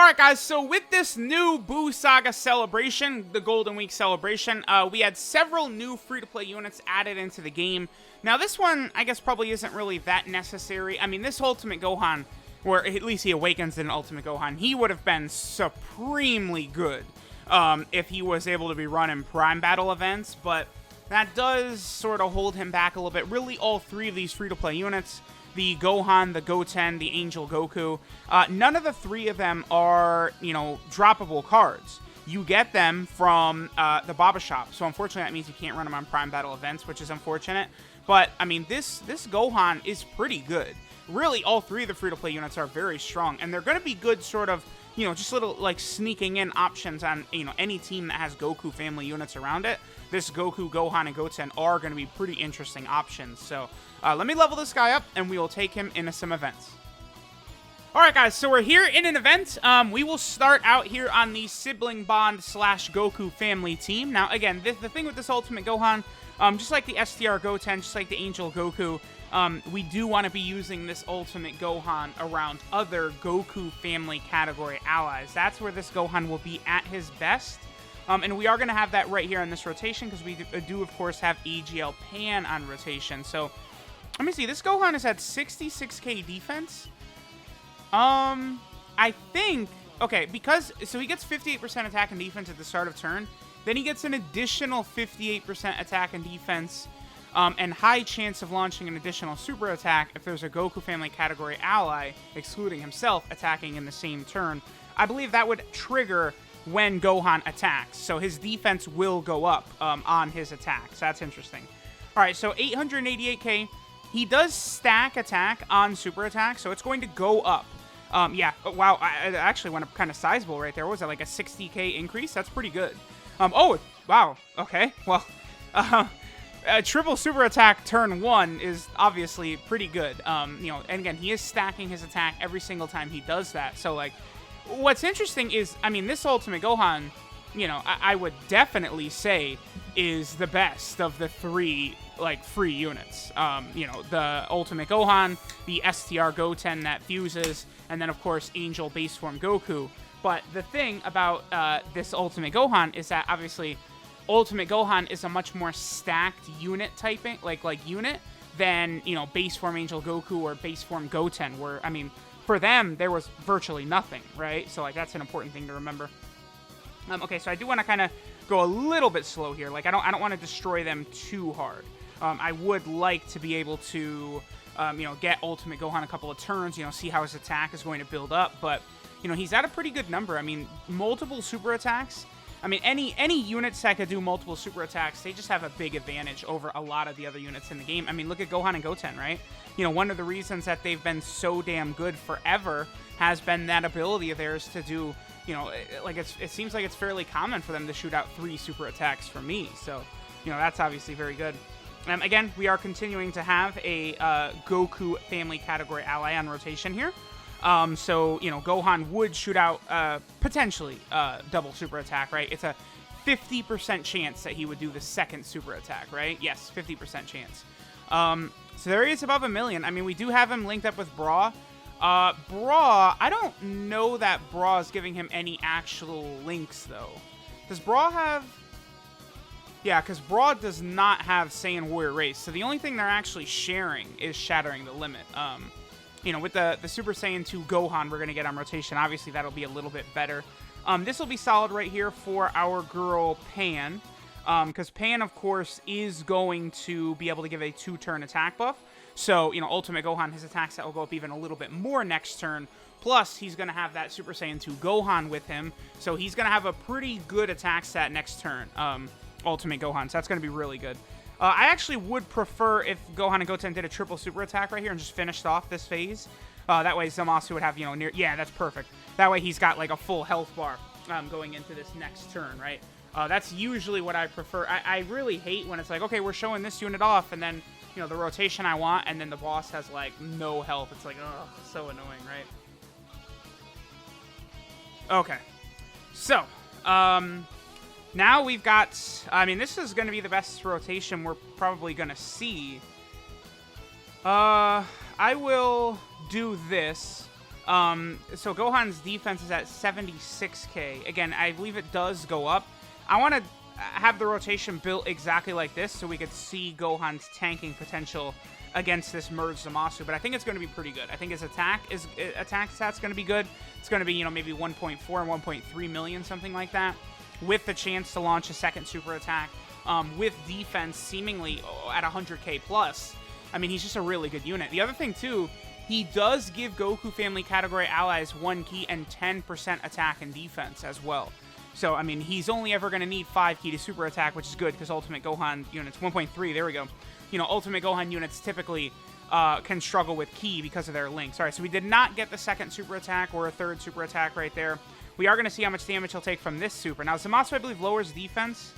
Alright guys, so with this new Boo Saga celebration, the Golden Week celebration, we had several new free-to-play units added into the game. Now this one, I guess probably isn't really that necessary. I mean, this Ultimate Gohan, or at least he awakens in Ultimate Gohan, he would have been supremely good if he was able to be run in Prime Battle events, but that does sort of hold him back a little bit. Really, all three of these free-to-play units, the Gohan, the Goten, the Angel Goku, none of the three of them are, droppable cards. You get them from the Baba Shop, so unfortunately that means you can't run them on Prime Battle events, which is unfortunate. But, I mean, this Gohan is pretty good. Really, all three of the free-to-play units are very strong, and they're going to be good sort of, just little, sneaking in options on, any team that has Goku family units around it. This Goku, Gohan, and Goten are going to be pretty interesting options. So, let me level this guy up, and we will take him into some events. Alright guys, so we're here in an event. We will start out here on the Sibling Bond / Goku family team. Now, again, the thing with this Ultimate Gohan, just like the STR Goten, just like the Angel Goku, we do want to be using this Ultimate Gohan around other Goku family category allies. That's where this Gohan will be at his best. And we are going to have that right here in this rotation because we do, of course, have AGL Pan on rotation. So, let me see. This Gohan has had 66k defense. I think... Okay, so he gets 58% attack and defense at the start of turn. Then he gets an additional 58% attack and defense and high chance of launching an additional super attack if there's a Goku family category ally, excluding himself, attacking in the same turn. I believe that would trigger when Gohan attacks, so his defense will go up on his attacks. That's interesting. Alright, so 888k. He does stack attack on super attack, so it's going to go up. Yeah, wow, I actually went up kind of sizable right there. What was that, like a 60k increase? That's pretty good. Oh, wow, okay, well, triple super attack turn 1 is obviously pretty good. And again, he is stacking his attack every single time he does that. So, like, what's interesting is, I mean, this Ultimate Gohan, I would definitely say is the best of the three, free units. The Ultimate Gohan, the STR Goten that fuses, and then, of course, Angel Base Form Goku. But the thing about this Ultimate Gohan is that, obviously, Ultimate Gohan is a much more stacked unit typing, unit, than, Base Form Angel Goku or Base Form Goten, where, I mean, for them, there was virtually nothing, right? So, that's an important thing to remember. Okay, so I do want to kind of go a little bit slow here. I don't want to destroy them too hard. I would like to be able to, get Ultimate Gohan a couple of turns, see how his attack is going to build up. But, he's at a pretty good number. I mean, multiple super attacks. I mean, any units that could do multiple super attacks, they just have a big advantage over a lot of the other units in the game. I mean, look at Gohan and Goten, right? One of the reasons that they've been so damn good forever has been that ability of theirs to do, it seems like it's fairly common for them to shoot out 3 super attacks for me. So, that's obviously very good. Again, we are continuing to have a Goku family category ally on rotation here. So, Gohan would shoot out, potentially, double super attack, right? It's a 50% chance that he would do the second super attack, right? Yes, 50% chance. So there he is above 1 million. I mean, we do have him linked up with Bra. Bra, I don't know that Bra is giving him any actual links, though. Does Bra have... Yeah, because Bra does not have Saiyan Warrior Race, so the only thing they're actually sharing is Shattering the Limit. With the Super Saiyan 2 Gohan we're going to get on rotation, obviously that'll be a little bit better. This will be solid right here for our girl Pan, because Pan, of course, is going to be able to give a 2-turn attack buff. So, Ultimate Gohan, his attack set will go up even a little bit more next turn. Plus, he's going to have that Super Saiyan 2 Gohan with him, so he's going to have a pretty good attack set next turn, Ultimate Gohan, so that's going to be really good. I actually would prefer if Gohan and Goten did a triple super attack right here and just finished off this phase. That way Zamasu would have, near... Yeah, that's perfect. That way he's got, a full health bar going into this next turn, right? That's usually what I prefer. I really hate when it's like, okay, we're showing this unit off, and then, the rotation I want, and then the boss has, no health. It's like, ugh, so annoying, right? Okay. So, now we've got, I mean, this is going to be the best rotation we're probably going to see. I will do this. So Gohan's defense is at 76k. Again, I believe it does go up. I want to have the rotation built exactly like this so we could see Gohan's tanking potential against this merged Zamasu, but I think it's going to be pretty good. I think his attack stat's going to be good. It's going to be, maybe 1.4 and 1.3 million, something like that, with the chance to launch a second super attack, with defense seemingly at 100k plus. I mean, he's just a really good unit. The other thing, too, he does give Goku family category allies 1 key and 10% attack and defense as well. So, I mean, he's only ever going to need 5 key to super attack, which is good because Ultimate Gohan units, 1.3, there we go. Ultimate Gohan units typically can struggle with key because of their links. All right, so we did not get the second super attack or a third super attack right there. We are going to see how much damage he'll take from this super. Now, Zamasu, I believe, lowers defense.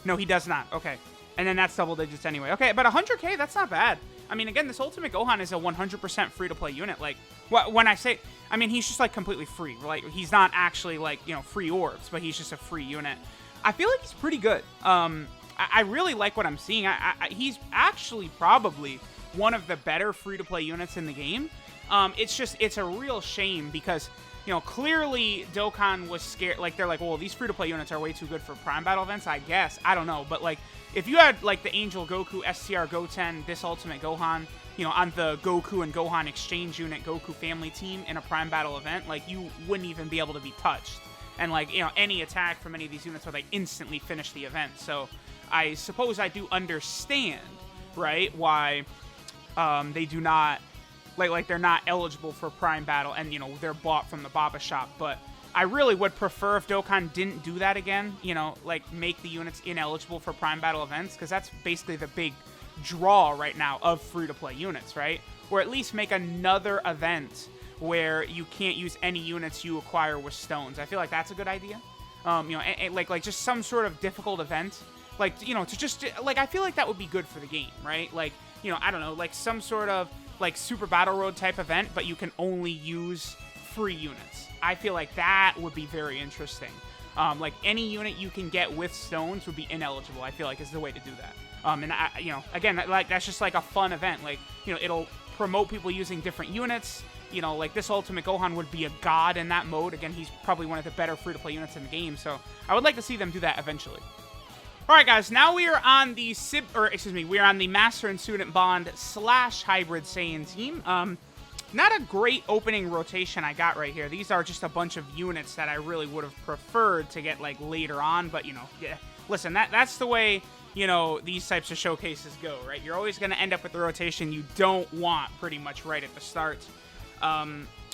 No, he does not. Okay. And then that's double digits anyway. Okay, but 100k, that's not bad. I mean, again, this Ultimate Gohan is a 100% free-to-play unit. Like, when I say... I mean, he's just, like, completely free. Like, he's not actually, like, free orbs, but he's just a free unit. I feel like he's pretty good. I really like what I'm seeing. He's actually probably one of the better free-to-play units in the game. It's a real shame because... clearly Dokkan was scared. Like, they're like, well, these free-to-play units are way too good for Prime Battle events, I guess. I don't know. But, like, if you had, like, the Angel Goku, STR Goten, this Ultimate Gohan, on the Goku and Gohan exchange unit Goku family team in a Prime Battle event, like, you wouldn't even be able to be touched. And, like, any attack from any of these units would, like, instantly finish the event. So, I suppose I do understand, right, why they do not... Like they're not eligible for Prime Battle, and, they're bought from the Baba shop. But I really would prefer if Dokkan didn't do that again, like make the units ineligible for Prime Battle events, because that's basically the big draw right now of free-to-play units, right? Or at least make another event where you can't use any units you acquire with stones. I feel like that's a good idea. Like just some sort of difficult event. Like, to just, like, I feel like that would be good for the game, right? Like, I don't know, like some sort of, like, Super Battle Road type event, but you can only use free units. I feel like that would be very interesting. Like, any unit you can get with stones would be ineligible, I feel like, is the way to do that. And, again, like, that's just, like, a fun event. Like, it'll promote people using different units. Like, this Ultimate Gohan would be a god in that mode. Again, he's probably one of the better free-to-play units in the game, so I would like to see them do that eventually. Alright, guys, now we are on the we are on the Master and Student Bond / Hybrid Saiyan team. Not a great opening rotation I got right here. These are just a bunch of units that I really would have preferred to get, like, later on, but, yeah. Listen, that's the way, these types of showcases go, right? You're always going to end up with the rotation you don't want pretty much right at the start.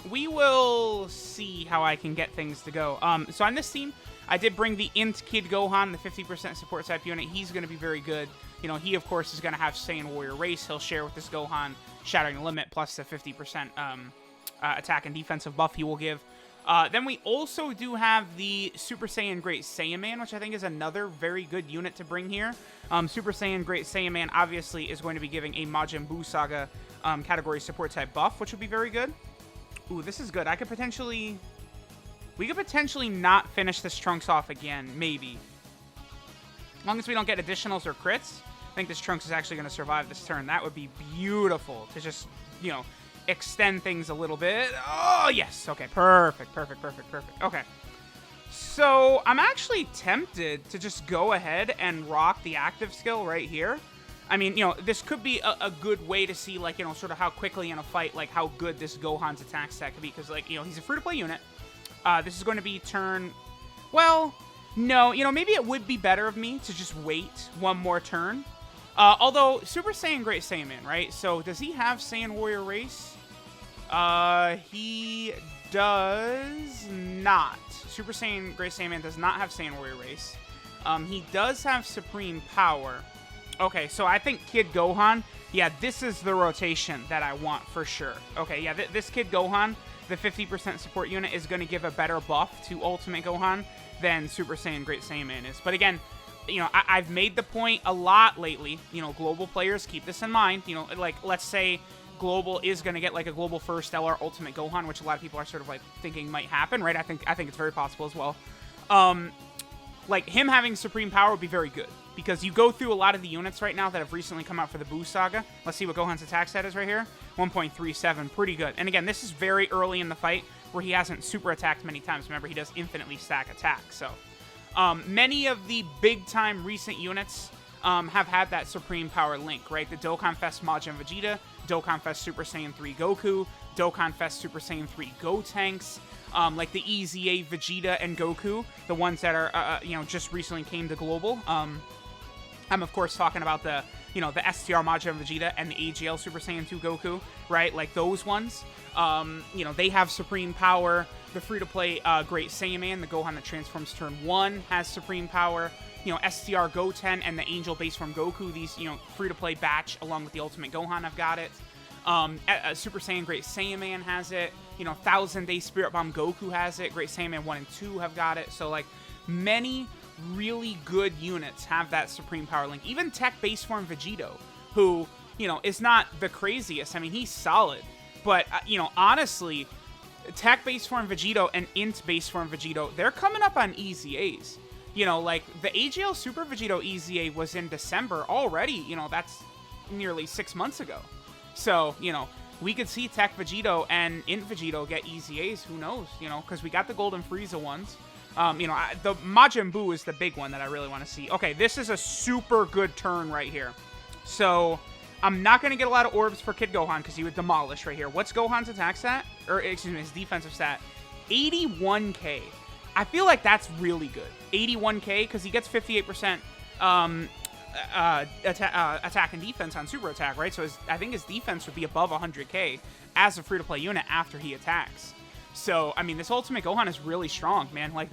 We will see how I can get things to go. So on this team, I did bring the Int Kid Gohan, the 50% support type unit. He's going to be very good. He, of course, is going to have Saiyan Warrior Race. He'll share with this Gohan Shattering the Limit, plus the 50% attack and defensive buff he will give. Then we also do have the Super Saiyan Great Saiyan Man, which I think is another very good unit to bring here. Super Saiyan Great Saiyan Man, obviously, is going to be giving a Majin Buu Saga category support type buff, which would be very good. Ooh, this is good. We could potentially not finish this Trunks off again, maybe. As long as we don't get additionals or crits, I think this Trunks is actually going to survive this turn. That would be beautiful to just, extend things a little bit. Oh, yes. Okay, perfect. Okay. So, I'm actually tempted to just go ahead and rock the active skill right here. I mean, this could be a good way to see, like, sort of how quickly in a fight, like, how good this Gohan's attack stat could be. Because, like, he's a free-to-play unit. This is going to be turn... Well, no. Maybe it would be better of me to just wait one more turn. Although, Super Saiyan Great Saiyan Man, right? So, does he have Saiyan Warrior Race? He does not. Super Saiyan Great Saiyan Man does not have Saiyan Warrior Race. He does have Supreme Power. Okay, so I think Kid Gohan, yeah, this is the rotation that I want for sure. Okay, yeah, this Kid Gohan, the 50% support unit, is going to give a better buff to Ultimate Gohan than Super Saiyan Great Saiyan Man is. But again, I've made the point a lot lately, global players, keep this in mind. Like, let's say Global is going to get, like, a Global First Stellar Ultimate Gohan, which a lot of people are sort of, like, thinking might happen, right? I think it's very possible as well. Like, him having Supreme Power would be very good. because you go through a lot of the units right now that have recently come out for the Buu Saga. Let's see what Gohan's attack stat is right here. 1.37, pretty good. And again, this is very early in the fight where he hasn't super attacked many times. Remember, he does infinitely stack attacks. So many of the big-time recent units have had that Supreme Power link, right? The Dokkan Fest Majin Vegeta, Dokkan Fest Super Saiyan 3 Goku, Dokkan Fest Super Saiyan 3 Gotenks, like the EZA Vegeta and Goku, the ones that are, just recently came to global. I'm, of course, talking about the STR Majin Vegeta and the AGL Super Saiyan 2 Goku, right? Like those ones. They have Supreme Power. The free-to-play Great Saiyaman, the Gohan that transforms turn 1, has Supreme Power. STR Goten and the Angel Base Form Goku, these, free-to-play batch along with the Ultimate Gohan have got it. Super Saiyan Great Saiyaman has it. 1000 Day Spirit Bomb Goku has it. Great Saiyaman 1 and 2 have got it. So, like, many really good units have that Supreme Power link. Even Tech Base Form Vegito, who, is not the craziest. I mean, he's solid. But, honestly, Tech Base Form Vegito and Int Base Form Vegito, they're coming up on EZAs. Like, the AGL Super Vegito EZA was in December already. That's nearly 6 months ago. So, we could see Tech Vegito and Int Vegito get EZAs. Who knows? Because we got the Golden Frieza ones. The Majin Buu is the big one that I really want to see. Okay, this is a super good turn right here. So, I'm not going to get a lot of orbs for Kid Gohan because he would demolish right here. What's Gohan's attack stat? Or, excuse me, his defensive stat? 81k. I feel like that's really good. 81k because he gets 58% attack and defense on super attack, right? So I think his defense would be above 100k as a free-to-play unit after he attacks. So, I mean, this Ultimate Gohan is really strong, man. Like,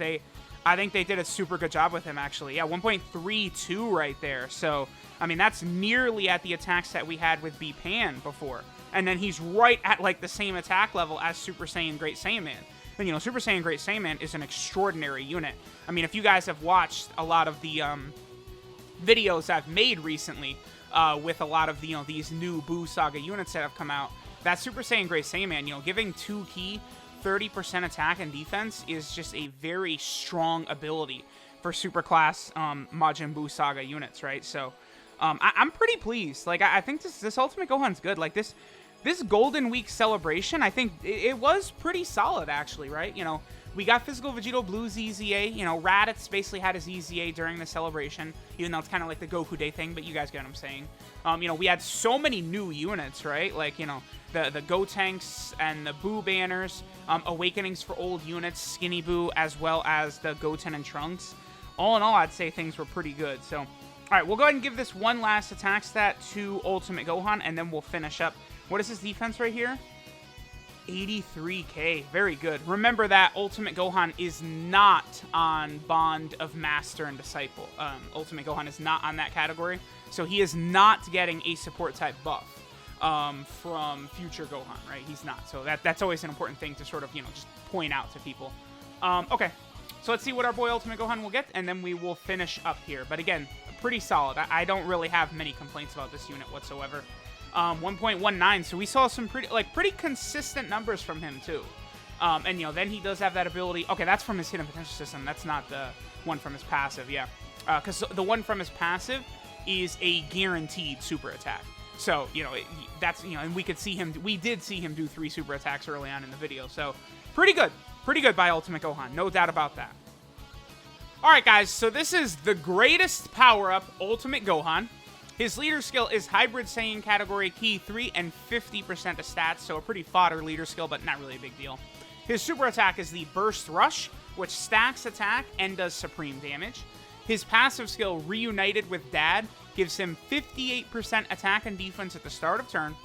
I think they did a super good job with him, actually. Yeah, 1.32 right there. So, I mean, that's nearly at the attack stat we had with B-Pan before. And then he's right at, like, the same attack level as Super Saiyan Great Saiyaman. And, Super Saiyan Great Saiyaman is an extraordinary unit. I mean, if you guys have watched a lot of the videos I've made recently with a lot of, these new Buu Saga units that have come out, that Super Saiyan Great Saiyaman, giving 2 key 30% attack and defense is just a very strong ability for super class Majin Buu Saga units, right? So I'm pretty pleased. Like, I think this Ultimate Gohan's good. Like, this Golden Week celebration, I think it was pretty solid, actually, right? We got Physical Vegito Blue's EZA. Raditz basically had his EZA during the celebration, even though it's kind of like the Goku Day thing, but you guys get what I'm saying. We had so many new units, right? Like, the Gotenks and the Buu banners, Awakenings for old units, Skinny Buu, as well as the Goten and Trunks. All in all, I'd say things were pretty good. So, all right, we'll go ahead and give this one last attack stat to Ultimate Gohan, and then we'll finish up. What is his defense right here? 83k. Very good. Remember that Ultimate Gohan is not on Bond of Master and Disciple. Ultimate Gohan is not on that category, so he is not getting a support type buff from future Gohan, right? He's not. So that's always an important thing to sort of, just point out to people. Okay, so let's see what our boy Ultimate Gohan will get, and then we will finish up here. But again, pretty solid. I don't really have many complaints about this unit whatsoever. 1.19, so we saw some pretty consistent numbers from him too. And then he does have that ability. Okay, that's from his hidden potential system. That's not the one from his passive, yeah. Because the one from his passive is a guaranteed super attack. So, that's, and we did see him do 3 super attacks early on in the video. So, pretty good by Ultimate Gohan, no doubt about that. Alright guys, so this is the greatest power-up, Ultimate Gohan. His leader skill is Hybrid Saiyan category key 3 and 50% of stats, so a pretty fodder leader skill, but not really a big deal. His super attack is the Burst Rush, which stacks attack and does supreme damage. His passive skill, Reunited with Dad, gives him 58% attack and defense at the start of turn.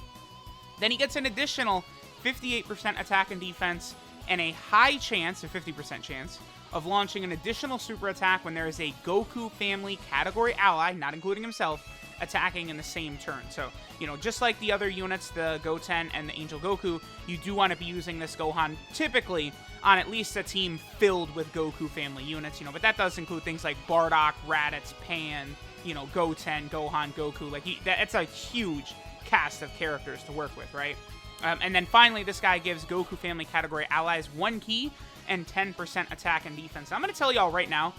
Then he gets an additional 58% attack and defense and a high chance, a 50% chance, of launching an additional super attack when there is a Goku family category ally, not including himself, attacking in the same turn. So, just like the other units, the Goten and the Angel Goku, you do want to be using this Gohan typically on at least a team filled with Goku family units, but that does include things like Bardock, Raditz, Pan, Goten, Gohan, Goku. Like, that's a huge cast of characters to work with, right? And then finally, this guy gives Goku family category allies 1 key and 10% attack and defense. I'm going to tell y'all right now,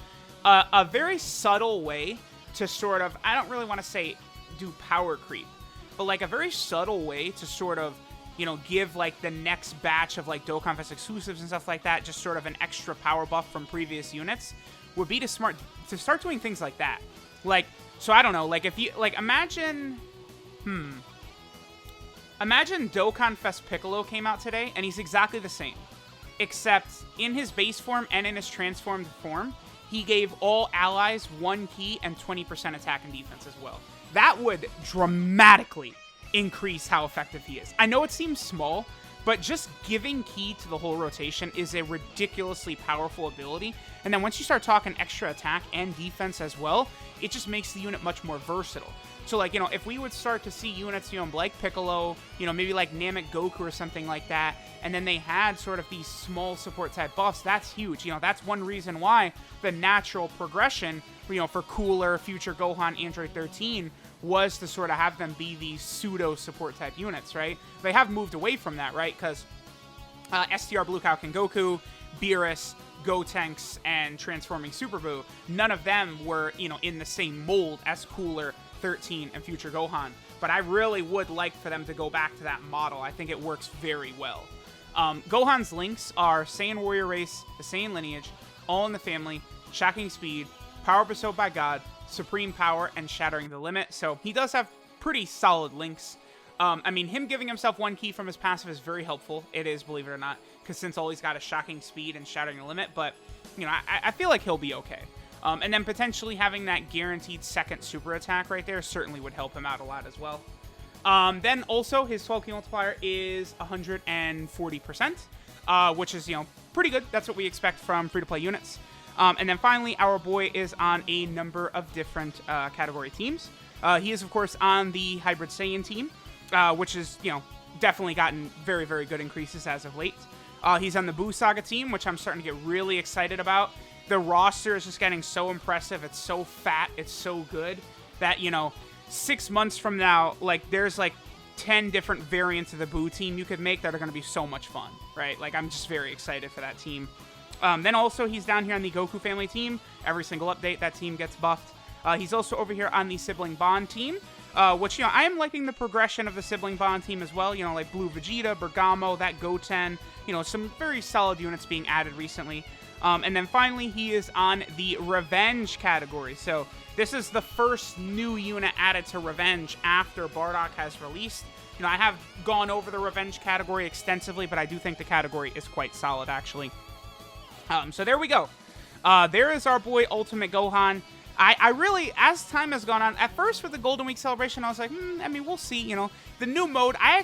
a very subtle way to sort of, I don't really want to say do power creep, but like a very subtle way to sort of, you know, give like the next batch of like Dokkan Fest exclusives and stuff like that just sort of an extra power buff from previous units would be to start doing things like that. Like, so I don't know, like if you, like imagine Dokkan Fest Piccolo came out today and he's exactly the same, except in his base form and in his transformed form, he gave all allies 1 key and 20% attack and defense as well. That would dramatically increase how effective he is. I know it seems small, but just giving key to the whole rotation is a ridiculously powerful ability. And then once you start talking extra attack and defense as well, it just makes the unit much more versatile. So, like, you know, if we would start to see units, you know, like Piccolo, you know, maybe like Namek Goku or something like that, and then they had sort of these small support type buffs, that's huge. You know, that's one reason why the natural progression, you know, for cooler future Gohan Android 13 was to sort of have them be these pseudo support type units, right? They have moved away from that, right? Because STR Blue Kaioken Goku, Beerus, Gotenks, and Transforming Super Buu, none of them were, you know, in the same mold as cooler 13 and future Gohan. But I really would like for them to go back to that model. I think it works very well. Gohan's links are Saiyan Warrior Race, the Saiyan Lineage, All in the Family, Shocking Speed, Power Bestowed by God, Supreme Power, and Shattering the Limit. So he does have pretty solid links. I mean, him giving himself 1 key from his passive is very helpful. It is, believe it or not, because since all he's got is Shocking Speed and Shattering the Limit. But, you know, I feel like he'll be okay. And then potentially having that guaranteed second super attack right there certainly would help him out a lot as well. Then also his 12 key multiplier is 140%, which is, you know, pretty good. That's what we expect from free-to-play units. And then finally, our boy is on a number of different category teams. He is, of course, on the Hybrid Saiyan team, which is, you know, definitely gotten very, very good increases as of late. He's on the Buu Saga team, which I'm starting to get really excited about. The roster is just getting so impressive. It's so fat. It's so good that, you know, 6 months from now, like, there's, like, 10 different variants of the Buu team you could make that are going to be so much fun, right? Like, I'm just very excited for that team. Then also, he's down here on the Goku family team. Every single update, that team gets buffed. He's also over here on the Sibling Bond team, which, you know, I am liking the progression of the Sibling Bond team as well. You know, like Blue Vegeta, Bergamo, that Goten, you know, some very solid units being added recently. And then finally, he is on the Revenge category. So this is the first new unit added to Revenge after Bardock has released. You know, I have gone over the Revenge category extensively, but I do think the category is quite solid, actually. So there we go. There is our boy Ultimate Gohan. I really, as time has gone on, at first with the Golden Week celebration, I was like, I mean, we'll see, you know. The new mode, I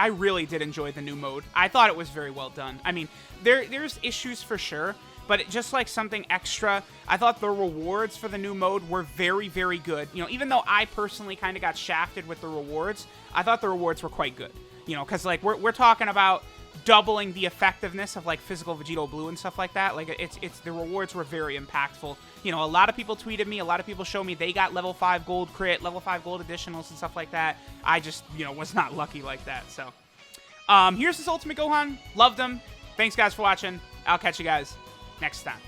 really did enjoy the new mode. I thought it was very well done. I mean, there's issues for sure, but just like something extra, I thought the rewards for the new mode were very, very good. You know, even though I personally kind of got shafted with the rewards, I thought the rewards were quite good. You know, because like we're talking about doubling the effectiveness of like physical Vegito Blue and stuff like that. Like it's the rewards were very impactful. You know, a lot of people tweeted me, a lot of people showed me they got level 5 gold crit, level 5 gold additionals and stuff like that. I just, you know, was not lucky like that. So here's this Ultimate Gohan. Loved him. Thanks guys for watching. I'll catch you guys next time.